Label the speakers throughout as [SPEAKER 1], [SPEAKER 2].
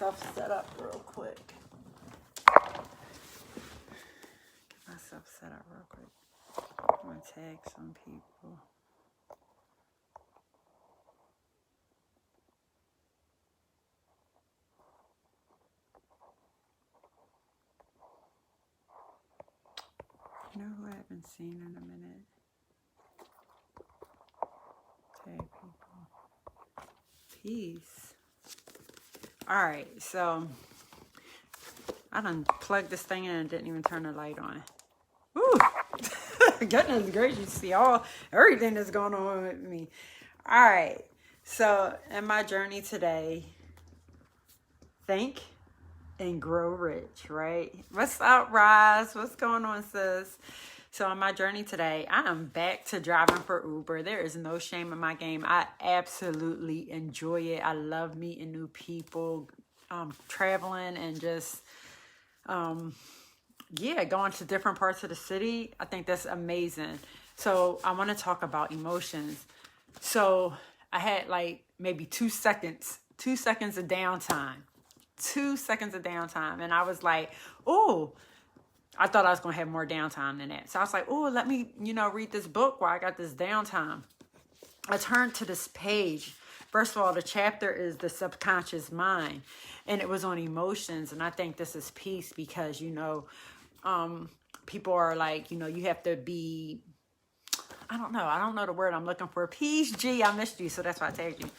[SPEAKER 1] myself set up real quick. I'm going to tag some people. You know who I haven't seen in a minute? Tag people. Peace. Alright, so I done plugged this thing in and didn't even turn the light on. Woo! Goodness gracious, see everything that's going on with me. Alright, so in my journey today, think and grow rich, right? What's up, Roz? What's going on, sis? So on my journey today, I am back to driving for Uber. There is no shame in my game. I absolutely enjoy it. I love meeting new people, traveling and just, going to different parts of the city. I think that's amazing. So I want to talk about emotions. So I had like maybe 2 seconds of downtime. 2 seconds of downtime. And I was like, oh, I thought I was going to have more downtime than that. So I was like, oh, let me, read this book while I got this downtime. I turned to this page. First of all, the chapter is the subconscious mind. And it was on emotions. And I think this is peace because, people are like, you have to be, I don't know the word I'm looking for. Peace, G, I missed you. So that's why I tagged you.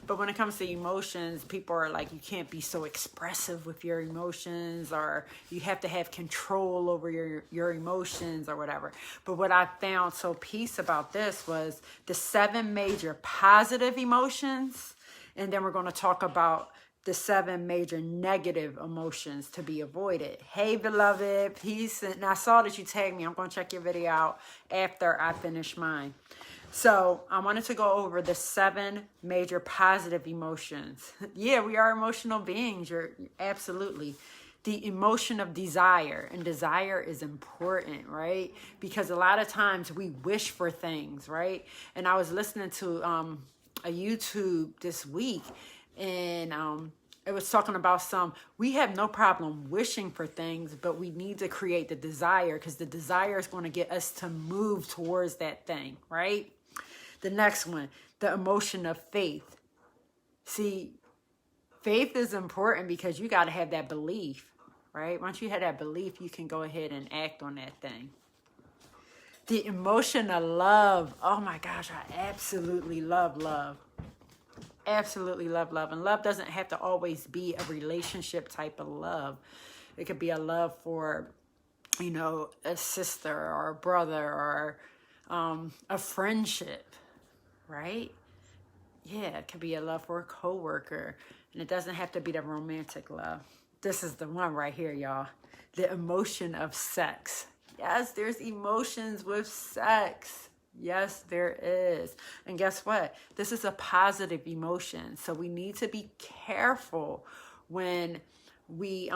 [SPEAKER 1] But when it comes to emotions, people are like, you can't be so expressive with your emotions, or you have to have control over your emotions or whatever. But what I found so peace about this was the 7 major positive emotions. And then we're going to talk about the 7 major negative emotions to be avoided. Hey, beloved, peace. And I saw that you tagged me. I'm going to check your video out after I finish mine. So I wanted to go over the 7 major positive emotions. Yeah, we are emotional beings. You're absolutely. The emotion of desire. And desire is important, right? Because a lot of times we wish for things, right? And I was listening to a YouTube this week, and it was talking about we have no problem wishing for things, but we need to create the desire, because the desire is going to get us to move towards that thing, right? The next one, the emotion of faith. See, faith is important because you got to have that belief, right? Once you have that belief, you can go ahead and act on that thing. The emotion of love. Oh my gosh, I absolutely love love. Absolutely love love. And love doesn't have to always be a relationship type of love. It could be a love for, a sister or a brother or a friendship, right? Yeah, it could be a love for a coworker. And it doesn't have to be the romantic love. This is the one right here, y'all. The emotion of sex. Yes, there's emotions with sex. Yes, there is. And guess what? This is a positive emotion. So we need to be careful when we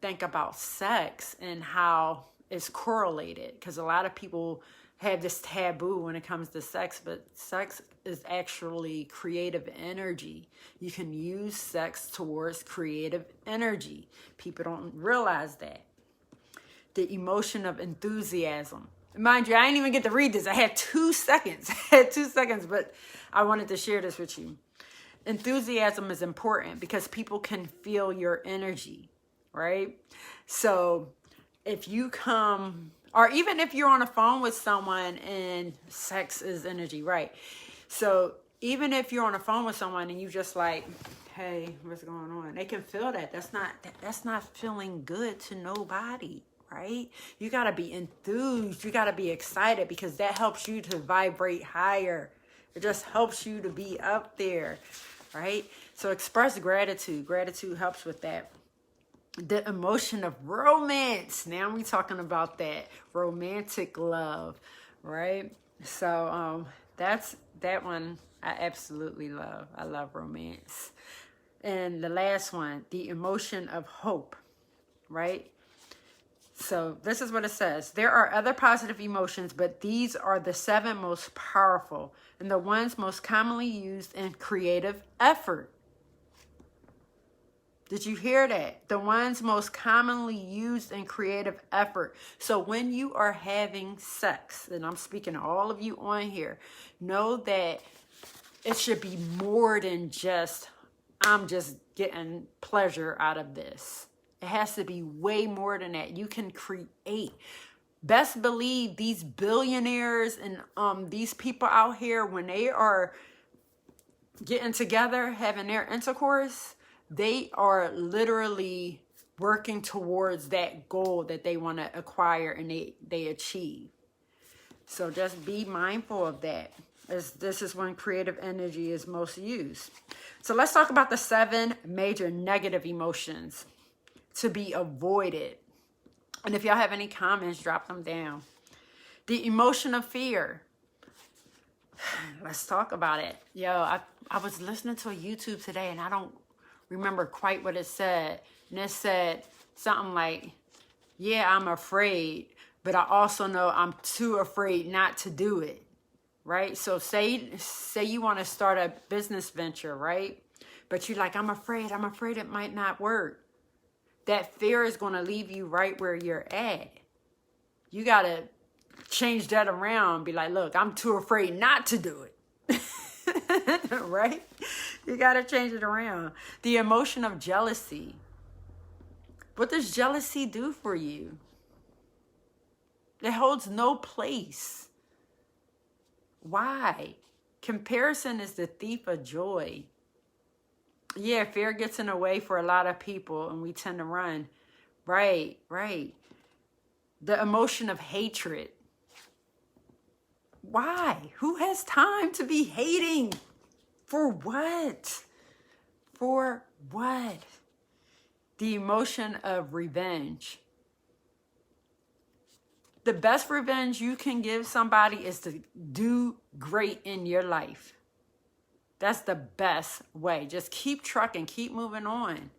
[SPEAKER 1] think about sex and how it's correlated. Because a lot of people have this taboo when it comes to sex, but sex is actually creative energy. You can use sex towards creative energy. People don't realize that. The emotion of enthusiasm. Mind you, I didn't even get to read this. I had 2 seconds. But I wanted to share this with you. Enthusiasm is important because people can feel your energy, right? So if you come, or even if you're on a phone with someone, and sex is energy, right? So even if you're on a phone with someone and you just like, hey, what's going on? They can feel that. That's not feeling good to nobody. Right? You got to be enthused. You got to be excited, because that helps you to vibrate higher. It just helps you to be up there, right? So express gratitude. Gratitude helps with that. The emotion of romance. Now we're talking about that romantic love, right? So that's that one I absolutely love. I love romance. And the last one, the emotion of hope, right? So this is what it says. There are other positive emotions, but these are the 7 most powerful and the ones most commonly used in creative effort. Did you hear that? The ones most commonly used in creative effort. So when you are having sex, and I'm speaking to all of you on here, know that it should be more than just, I'm just getting pleasure out of this. It has to be way more than that. You can create. Best believe these billionaires and these people out here, when they are getting together, having their intercourse, they are literally working towards that goal that they want to acquire and they achieve. So just be mindful of that, as this is when creative energy is most used. So let's talk about the 7 major negative emotions to be avoided. And if y'all have any comments, drop them down. The emotion of fear. Let's talk about it. Yo, I was listening to a YouTube today, and I don't remember quite what it said. And it said something like, yeah, I'm afraid, but I also know I'm too afraid not to do it. Right? So say you want to start a business venture, right? But you're like, I'm afraid it might not work. That fear is going to leave you right where you're at. You got to change that around. Be like, look, I'm too afraid not to do it. Right? You got to change it around. The emotion of jealousy. What does jealousy do for you? It holds no place. Why? Comparison is the thief of joy. Yeah, fear gets in the way for a lot of people and we tend to run. Right. The emotion of hatred. Why? Who has time to be hating? For what? For what? The emotion of revenge. The best revenge you can give somebody is to do great in your life. That's the best way. Just keep trucking, keep moving on.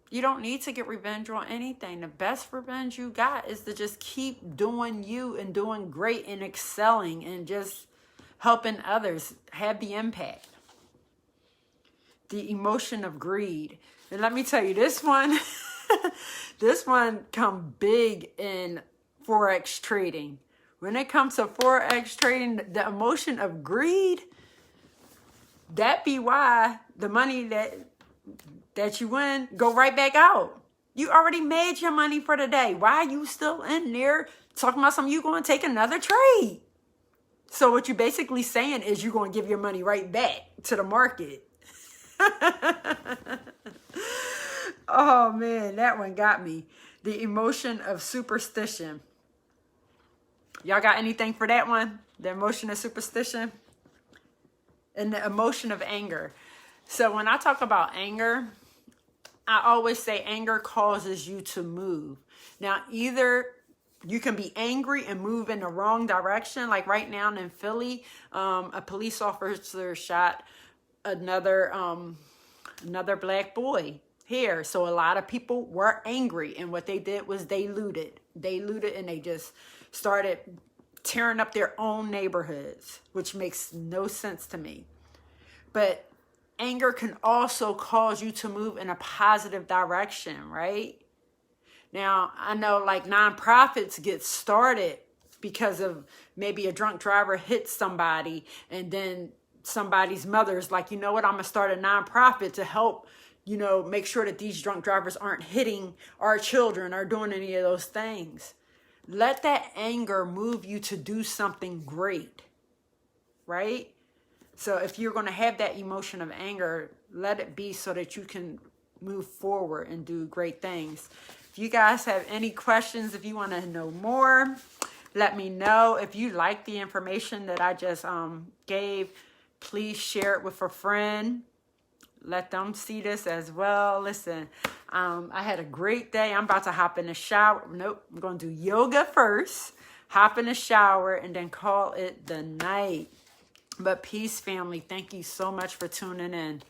[SPEAKER 1] You don't need to get revenge on anything. The best revenge you got is to just keep doing you and doing great and excelling and just helping others have the impact. The emotion of greed. And let me tell you, this one, this one come big in Forex trading. When it comes to Forex trading, the emotion of greed, that be why the money that you win go right back out. You already made your money for the day. Why are you still in there talking about something? You going to take another trade. So what you're basically saying is you're going to give your money right back to the market. Oh man, that one got me. The emotion of superstition. Y'all got anything for that one? The emotion of superstition? And the emotion of anger. So when I talk about anger, I always say anger causes you to move. Now, either you can be angry and move in the wrong direction. Like right now in Philly, a police officer shot another black boy here. So a lot of people were angry. And what they did was they looted. They looted and they just started tearing up their own neighborhoods, which makes no sense to me. But anger can also cause you to move in a positive direction, right? Now, I know like nonprofits get started because of maybe a drunk driver hits somebody and then somebody's mother's like, you know what, I'm going to start a nonprofit to help, you know, make sure that these drunk drivers aren't hitting our children or doing any of those things. Let that anger move you to do something great, right? So if you're going to have that emotion of anger, let it be so that you can move forward and do great things. If you guys have any questions, if you want to know more, let me know. If you like the information that I just gave, please share it with a friend. Let them see this as well. Listen, I had a great day. I'm about to hop in the shower. Nope, I'm going to do yoga first, hop in the shower, and then call it the night. But peace, family. Thank you so much for tuning in.